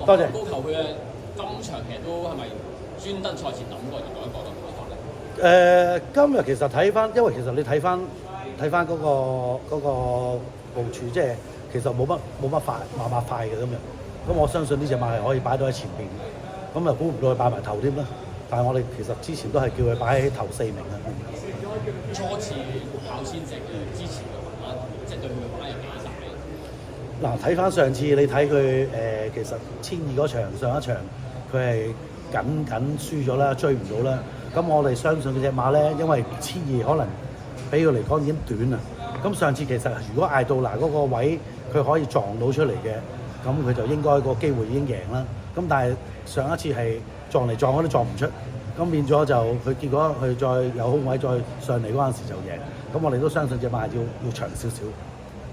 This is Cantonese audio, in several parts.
多謝。高球佢嘅今場其實都係咪專登賽前諗過而改個方法咧？今日其實睇翻，因為其實你睇翻嗰個部署，即係其實冇乜快，麻麻快嘅今日。咁我相信呢隻馬係可以擺到喺前邊嘅。咁啊估唔到佢擺埋頭添啦。但係我哋其實之前都係叫佢擺喺頭4名啊。初次跑先隻嘅之前嘅馬，即係對佢嘅馬有幾大？嗱，睇翻上次你睇佢其實1200嗰場上一場佢係緊輸咗啦，追唔到啦。咁我哋相信佢隻馬咧，因為1200可能比佢嚟講已經短啦。咁上次其實如果艾杜拿嗰個位佢可以撞到出嚟嘅，咁佢就應該個機會已經贏啦。咁但係上一次係撞嚟撞去都撞唔出，咁變咗就佢結果佢再有空位再上嚟嗰陣時就贏。咁我哋都相信隻馬要長少少。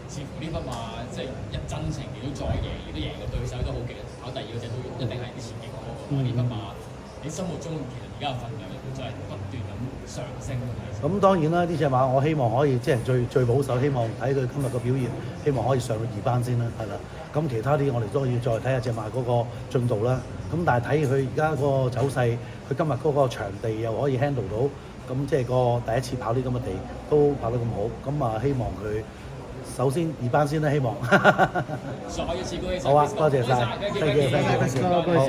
似乎呢匹馬即係一真情，亦都再贏，亦都贏個對手都好勁。跑第二嗰隻都一定係啲前景好好。呢匹馬喺心目中其實而家嘅份量都真係不斷咁上升。咁當然啦，呢隻馬我希望可以即係最保守，希望睇佢今日個表現，希望可以上到2班先啦，係啦。咁其他啲我哋都要再睇下隻馬嗰個進度啦。咁但係睇佢而家個走勢，佢今日嗰個場地又可以 handle 到，咁即係個第一次跑啲咁嘅地都跑得咁好，咁啊希望佢首先2班先啦，希望。再一次恭喜！好啊，多謝晒，thank you。